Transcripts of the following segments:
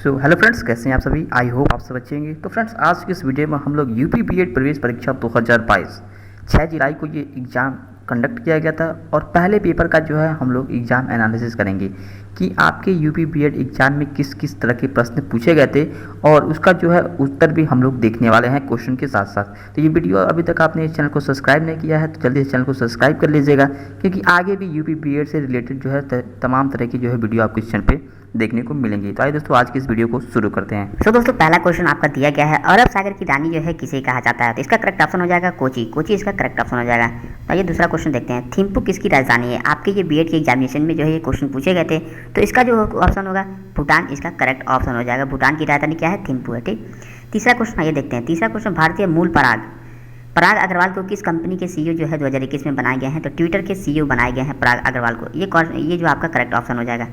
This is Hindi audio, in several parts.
हेलो फ्रेंड्स, कैसे हैं आप सभी। आई होप आप सब अच्छे होंगे। तो फ्रेंड्स, आज की इस वीडियो में हम लोग यूपी बीएड प्रवेश परीक्षा 2022 6 जुलाई को ये एग्ज़ाम कंडक्ट किया गया था और पहले पेपर का जो है हम लोग एग्ज़ाम एनालिसिस करेंगे कि आपके यूपी बीएड एग्ज़ाम में किस किस तरह के प्रश्न पूछे गए थे और उसका जो है उत्तर भी हम लोग देखने वाले हैं क्वेश्चन के साथ साथ। तो ये वीडियो अभी तक आपने इस चैनल को सब्सक्राइब नहीं किया है तो जल्दी इस चैनल को सब्सक्राइब कर लीजिएगा, क्योंकि आगे भी यूपी बीएड से रिलेटेड जो है तमाम तरह की जो है वीडियो आपको इस चैनल पर देखने को मिलेंगी। तो आइए दोस्तों, आज की इस वीडियो को शुरू करते हैं। दोस्तों, पहला क्वेश्चन आपका दिया गया है, अरब सागर की रानी जो है किसे कहा जाता है। तो इसका करेक्ट ऑप्शन हो जाएगा कोची। कोची इसका करेक्ट ऑप्शन हो जाएगा। तो आइए दूसरा क्वेश्चन देखते हैं, थिम्पू किसकी राजधानी है। आपके ये बीएड के एग्जामिनेशन में जो है ये क्वेश्चन पूछे गए थे, तो इसका जो ऑप्शन होगा भूटान इसका करेक्ट ऑप्शन हो जाएगा। भूटान की राजधानी क्या है, थिम्पू है। ठीक, तीसरा क्वेश्चन आइए देखते हैं। तीसरा क्वेश्चन, भारतीय मूल पराग अग्रवाल को किस कंपनी के सीईओ जो है 2021 में बनाए गए हैं। तो ट्विटर के सीईओ बनाए गए हैं पराग अग्रवाल को। ये जो आपका करेक्ट ऑप्शन हो जाएगा।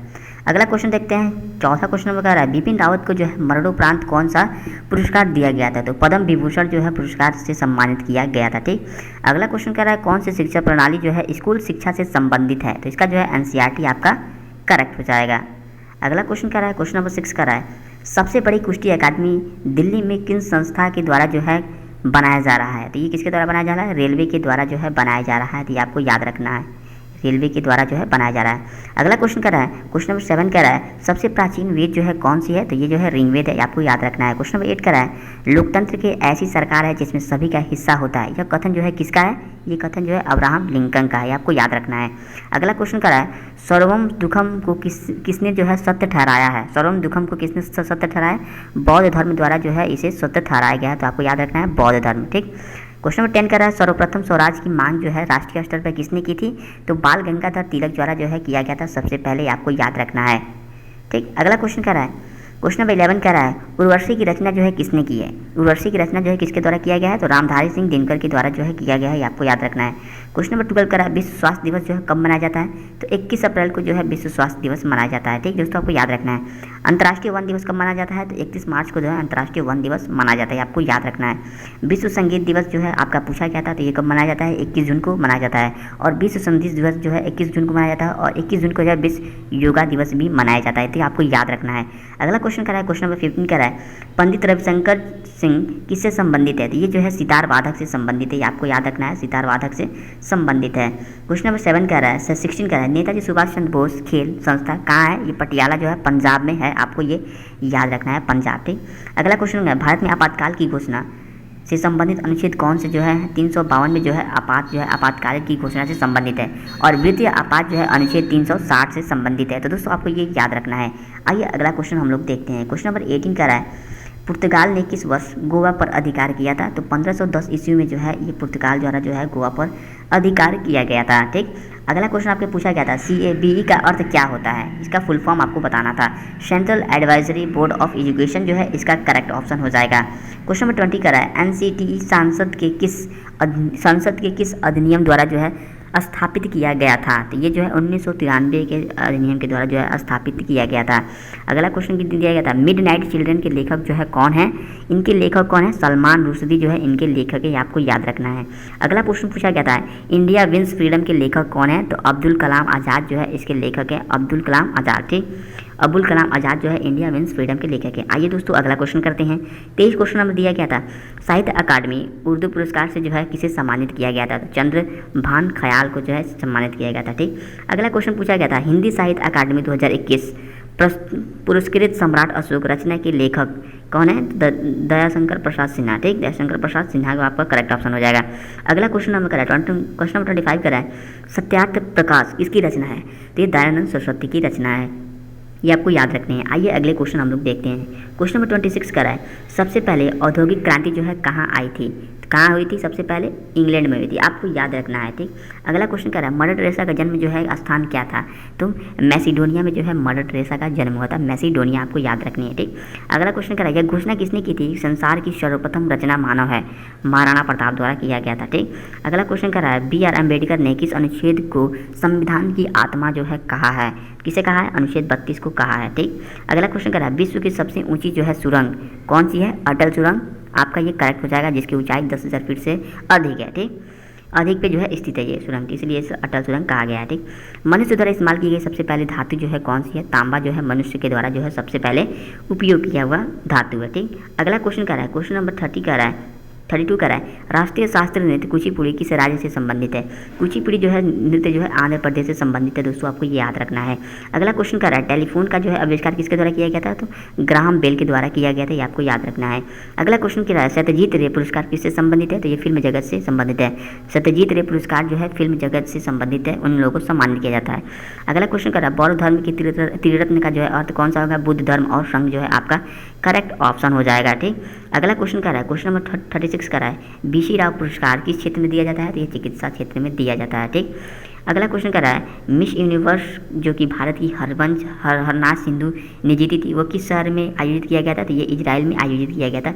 अगला क्वेश्चन देखते हैं, चौथा क्वेश्चन में कह रहा है बिपिन रावत को जो है मरणोपरांत कौन सा पुरस्कार दिया गया था। तो पद्म विभूषण जो है पुरस्कार से सम्मानित किया गया था। ठीक, अगला क्वेश्चन कह रहा है कौन सी शिक्षा प्रणाली जो है स्कूल शिक्षा से संबंधित है। तो इसका जो है एनसीईआरटी आपका करेक्ट हो जाएगा। अगला क्वेश्चन कह रहा है, क्वेश्चन नंबर 6 कह रहा है, सबसे बड़ी कुश्ती अकादमी दिल्ली में किस संस्था के द्वारा जो है बनाया जा रहा है। तो ये किसके द्वारा बनाया जा रहा है, रेलवे के द्वारा जो है बनाया जा रहा है। तो ये आपको याद रखना है, रेलवे के द्वारा जो है बनाया जा रहा है। अगला क्वेश्चन कर रहा है, क्वेश्चन नंबर 7 कह रहा है, सबसे प्राचीन वेद जो है कौन सी है। तो ये जो है ऋग्वेद है, आपको याद रखना है। क्वेश्चन नंबर 8 कह रहा है, लोकतंत्र की ऐसी सरकार है जिसमें सभी का हिस्सा होता है। यह कथन जो है किसका है, ये कथन जो है अब्राहम लिंकन का है, आपको याद रखना है। अगला क्वेश्चन कर रहा है, सर्वम दुखम को किसने जो है सत्य ठहराया है। सर्वम दुखम को किसने सत्य ठहराया, बौद्ध धर्म द्वारा जो है इसे सत्य ठहराया गया है। तो आपको याद रखना है बौद्ध धर्म। ठीक, क्वेश्चन नंबर 10 कर रहा है, सर्वप्रथम स्वराज की मांग जो है राष्ट्रीय स्तर पर किसने की थी। तो बाल गंगाधर तिलक द्वारा जो है किया गया था सबसे पहले, आपको याद रखना है। ठीक, अगला क्वेश्चन कर रहा है, क्वेश्चन नंबर 11 कह रहा है, उर्वशी की रचना जो है किसने की है। उर्वशी की रचना जो है किसके द्वारा किया गया है। तो रामधारी सिंह दिनकर के द्वारा जो है किया गया है, आपको याद रखना है। क्वेश्चन नंबर 12 कह रहा है, विश्व स्वास्थ्य दिवस जो है कब मनाया जाता है। तो 21 अप्रैल को जो है विश्व स्वास्थ्य दिवस मनाया जाता है। ठीक दोस्तों, आपको याद रखना है। अंतर्राष्ट्रीय वन दिवस कब मनाया जाता है। तो 31 मार्च को जो है अंतर्राष्ट्रीय वन दिवस मनाया जाता है, आपको याद रखना है। विश्व संगीत दिवस जो है आपका पूछा गया था, तो ये कब मनाया जाता है, 21 जून को मनाया जाता है। और विश्व संगीत दिवस जो है 21 जून को मनाया जाता है और 21 जून को जो है विश्व योगा दिवस भी मनाया जाता है। तो आपको याद रखना है। अगला क्वेश्चन कर रहा है, क्वेश्चन नंबर 15 कह रहा है, पंडित रविशंकर सिंह किससे संबंधित है। तो ये जो है सितार वादक से संबंधित है, आपको याद रखना है, सितार वादक से संबंधित है। क्वेश्चन नंबर 7 कह रहा है, 16 कह रहा है, नेताजी सुभाष चंद्र बोस खेल संस्था कहाँ है। ये पटियाला जो है पंजाब में है, आपको ये याद रखना है, पंजाब। ठीक, अगला क्वेश्चन है, भारत में आपातकाल की घोषणा से संबंधित अनुच्छेद कौन से जो है 352 में जो है आपातकाल की घोषणा से संबंधित है। और वित्तीय आपात जो है अनुच्छेद 360 से संबंधित है। तो दोस्तों आपको ये याद रखना है। आइए अगला क्वेश्चन हम लोग देखते हैं। क्वेश्चन नंबर 18 कह रहा है, पुर्तगाल ने किस वर्ष गोवा पर अधिकार किया था। तो 1510 ईस्वी में जो है ये पुर्तगाल द्वारा जो है गोवा पर अधिकार किया गया था। ठीक, अगला क्वेश्चन आपके पूछा गया था, CABE का अर्थ क्या होता है। इसका फुल फॉर्म आपको बताना था, central advisory board of education जो है इसका करेक्ट ऑप्शन हो जाएगा। क्वेश्चन नंबर 20 कर रहा है, NCTE संसद के किस अधिनियम द्वारा जो है स्थापित किया गया था। तो ये जो है 1993 के अधिनियम के द्वारा जो है स्थापित किया गया था। अगला क्वेश्चन दिया गया था, मिडनाइट चिल्ड्रन के लेखक जो है कौन है। इनके लेखक कौन है, सलमान रुश्दी जो है इनके लेखक है, आपको याद रखना है। अगला क्वेश्चन पूछा गया था, इंडिया विंस फ्रीडम के लेखक कौन है। तो अब्दुल कलाम आज़ाद जो है इसके लेखक है, अब्दुल कलाम आज़ाद। ठीक, अब्दुल कलाम आज़ाद जो है इंडिया विंस फ्रीडम के लेखक है। आइए दोस्तों अगला क्वेश्चन करते हैं। 23 क्वेश्चन नंबर दिया गया था, साहित्य अकादमी उर्दू पुरस्कार से जो है किसे सम्मानित किया गया था। तो चंद्रभान ख्याल को जो है सम्मानित किया गया था। ठीक, अगला क्वेश्चन पूछा गया था, हिंदी साहित्य अकादमी 2021 पुरस्कृत सम्राट अशोक रचना के लेखक कौन है। दयाशंकर प्रसाद सिन्हा। ठीक, दयाशंकर प्रसाद सिन्हा का आपका करेक्ट ऑप्शन हो जाएगा। अगला क्वेश्चन नंबर करा है, क्वेश्चन नंबर 25 करा है, सत्यार्थ प्रकाश किसकी रचना है। तो ये दयानंद सरस्वती की रचना है, ये आपको याद रखने हैं। आइए अगले क्वेश्चन हम लोग देखते हैं। क्वेश्चन नंबर 26 करा है, सबसे पहले औद्योगिक क्रांति जो है कहाँ आई थी। कहाँ हुई थी, सबसे पहले इंग्लैंड में हुई थी, आपको याद रखना है। ठीक, अगला क्वेश्चन कह रहा है, मदर टेरेसा का जन्म जो है स्थान क्या था। तो मैसिडोनिया में जो है मदर टेरेसा का जन्म हुआ था, मैसिडोनिया, आपको याद रखनी है। ठीक, अगला क्वेश्चन कह रहा है, यह घोषणा किसने की थी, संसार की सर्वप्रथम रचना मानव है, महाराणा प्रताप द्वारा किया गया था। ठीक, अगला क्वेश्चन कह रहा है, BR अम्बेडकर ने किस अनुच्छेद को संविधान की आत्मा जो है कहा है। किसे कहा है, अनुच्छेद 32 को कहा है। ठीक, अगला क्वेश्चन कह रहा है, विश्व की सबसे ऊंची जो है सुरंग कौन सी है, अटल सुरंग, आपका ये करेक्ट हो जाएगा, जिसकी ऊंचाई 10,000 फीट से अधिक है। ठीक, अधिक पे जो है स्थित है ये सुरंग, इसलिए इसे अटल सुरंग कहा गया है। ठीक, मनुष्य द्वारा इस्तेमाल की गई सबसे पहले धातु जो है कौन सी है? तांबा जो है मनुष्य के द्वारा जो है सबसे पहले उपयोग किया हुआ धातु है। ठीक, अगला क्वेश्चन क्या रहा है? क्वेश्चन नंबर 32 का रहा है, राष्ट्रीय शास्त्रीय नृत्य कुचिपुड़ी किस राज्य से संबंधित है? कुचिपुड़ी जो है नृत्य जो है आंध्र प्रदेश से संबंधित है दोस्तों, आपको ये याद रखना है। अगला क्वेश्चन क्या रहा है? टेलीफोन का जो है आविष्कार किसके द्वारा किया गया था? तो ग्राहम बेल के द्वारा किया गया था, ये आपको याद रखना है। अगला क्वेश्चन क्या रहा है? सत्यजीत रे पुरस्कार किससे संबंधित है? तो ये फिल्म जगत से संबंधित है। सत्यजीत रे पुरस्कार जो है फिल्म जगत से संबंधित है, उन लोगों को सम्मानित किया जाता है। अगला क्वेश्चन क्या रहा है? बौद्ध धर्म की त्रिरत्न का जो है अर्थ कौन सा होगा? बुद्ध धर्म और संघ जो है आपका करेक्ट ऑप्शन हो जाएगा। ठीक, अगला क्वेश्चन क्या रहा है? क्वेश्चन नंबर 36 का रहा है, बीसी राव पुरस्कार किस क्षेत्र में दिया जाता है? तो ये चिकित्सा क्षेत्र में दिया जाता है। ठीक, अगला क्वेश्चन क्या रहा है? मिस यूनिवर्स जो कि भारत की हरनाथ सिंधु ने जीती थी, वो किस शहर में आयोजित किया गया था? तो ये इजराइल में आयोजित किया गया था,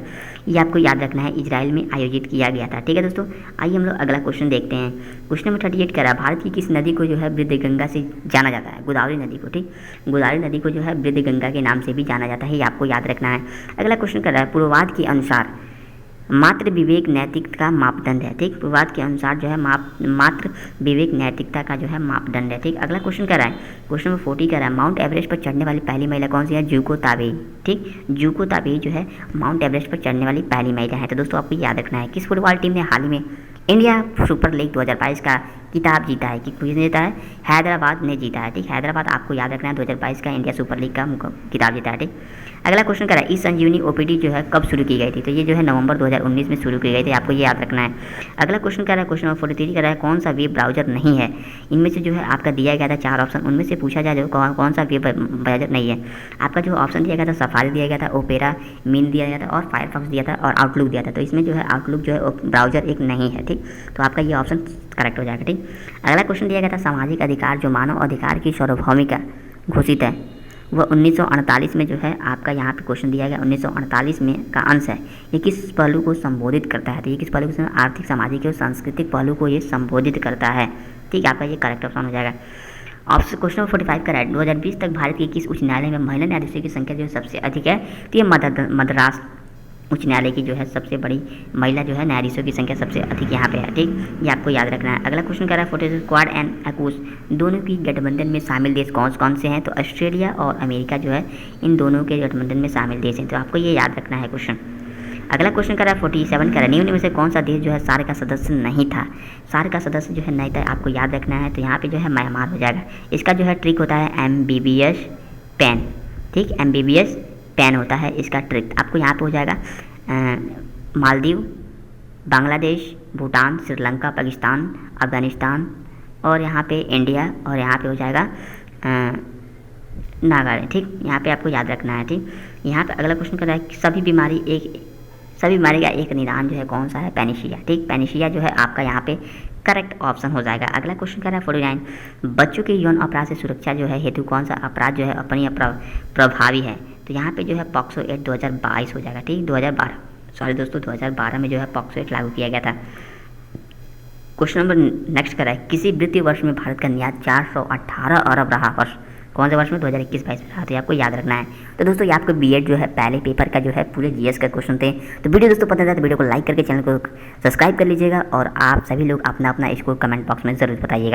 ये आपको याद रखना है, इजराइल में आयोजित किया गया था। ठीक है दोस्तों, आइए हम लोग अगला क्वेश्चन देखते हैं। क्वेश्चन नंबर 38 कह रहा है, भारत की किस नदी को जो है वृद्ध गंगा से जाना जाता है? गोदावरी नदी को। ठीक, गोदावरी नदी को जो है वृद्ध गंगा के नाम से भी जाना जाता है, ये आपको याद रखना है। अगला क्वेश्चन कह रहा है, पूर्ववाद के अनुसार मात्र विवेक नैतिकता का मापदंड है। ठीक, पूर्ववाद के अनुसार जो है मात्र विवेक नैतिकता का जो है मापदंड है। ठीक, अगला क्वेश्चन क्या रहा है? क्वेश्चन नंबर 40 क्या रहा है? माउंट एवरेस्ट पर चढ़ने वाली पहली महिला कौन सी है? जुको ताबेई। ठीक, जुको ताबेई जो है माउंट एवरेस्ट पर चढ़ने वाली पहली महिला है। तो दोस्तों आपको याद रखना है, किस फुटबॉल टीम ने हाल ही में इंडिया सुपर लीग 2022 का किताब जीता है? कि किसने जीता है? हैदराबाद ने जीता है। ठीक, हैदराबाद आपको याद रखना है 2022 का इंडिया सुपर लीग का किताब जीता है। ठीक, अगला क्वेश्चन क्या है? ई संजीवनी ओपीडी जो है कब शुरू की गई थी? तो ये जो है नवंबर 2019 में शुरू की गई थी, आपको ये याद रखना है। अगला क्वेश्चन क्या है? क्वेश्चन नंबर 43 क्या है? कौन सा वेब ब्राउजर नहीं है? इनमें से जो है आपका दिया गया था 4 ऑप्शन, उनमें से पूछा जाए जो कौन सा वेब ब्राउजर नहीं है? आपका जो ऑप्शन दिया गया था सफारी दिया गया था, ओपेरा मिन दिया गया था और फायरफॉक्स दिया था और आउटलुक दिया था। तो इसमें जो है आउटलुक जो है ब्राउजर एक नहीं है। ठीक, तो आपका ये ऑप्शन करेक्ट हो जाएगा। ठीक, अगला क्वेश्चन दिया गया था, सामाजिक अधिकार जो मानव अधिकार की सार्वभौमिक घोषित है, वह 1948 में जो है आपका यहाँ पे क्वेश्चन दिया गया 1948 में का अंश है, ये किस पहलू को संबोधित करता है? तो ये किस पहलू को? आर्थिक, सामाजिक और सांस्कृतिक पहलू को ये संबोधित करता है। ठीक, आपका ये करेक्ट ऑप्शन हो जाएगा। ऑप्शन क्वेश्चन नंबर 45 का राइट, 2020 तक भारत के किस उच्च न्यायालय में महिला न्यायाधीशों की संख्या जो है सबसे अधिक है? तो ये मद्रास उच्च न्यायालय की जो है सबसे बड़ी महिला जो है न्यायाधीशों की संख्या सबसे अधिक यहाँ पे है। ठीक, ये आपको याद रखना है। अगला क्वेश्चन क्या रहा है? 46 क्वाड एंड AUKUS दोनों की गठबंधन में शामिल देश कौन से हैं? तो ऑस्ट्रेलिया और अमेरिका जो है इन दोनों के गठबंधन में शामिल देश हैं, तो आपको ये याद रखना है क्वेश्चन। अगला क्वेश्चन क्या रहा है? 47 का रहा है, निम्न में से कौन सा देश जो है सार्क का सदस्य नहीं था? सार्क का सदस्य जो है नहीं था, आपको याद रखना है, तो यहाँ पे जो है म्यांमार हो जाएगा। इसका जो है ट्रिक होता है MBBS पेन। ठीक, MBBS पेन होता है इसका ट्रिक, आपको यहाँ पे हो जाएगा मालदीव, बांग्लादेश, भूटान, श्रीलंका, पाकिस्तान, अफगानिस्तान और यहाँ पे इंडिया और यहाँ पे हो जाएगा नागालैंड। ठीक, यहाँ पे आपको याद रखना है। ठीक, यहाँ पे अगला क्वेश्चन कर रहा है, सभी बीमारी का एक निदान जो है कौन सा है? पेनिसिया। ठीक, पेनिसिया जो है आपका यहाँ पे करेक्ट ऑप्शन हो जाएगा। अगला क्वेश्चन कर रहा है 49, बच्चों के यौन अपराध से सुरक्षा जो है हेतु कौन सा अपराध जो है अपनी प्रभावी है? तो यहाँ पे जो है पॉक्सो एक्ट 2022 हो जाएगा। ठीक, 2012 में जो है पॉक्सो एक्ट लागू किया गया था। क्वेश्चन नंबर नेक्स्ट कर रहा है, किसी वित्तीय वर्ष में भारत का निर्यात 418 अरब रहा वर्ष कौन से वर्ष में? 2021-22 में रहा, तो आपको याद रखना है। तो दोस्तों ये आपको बीएड जो है पहले पेपर का जो है पूरे जीएस का क्वेश्चन थे। तो वीडियो दोस्तों पसंद है तो वीडियो को लाइक करके चैनल को सब्सक्राइब कर लीजिएगा और आप सभी लोग अपना स्कोर कमेंट बॉक्स में ज़रूर बताइएगा।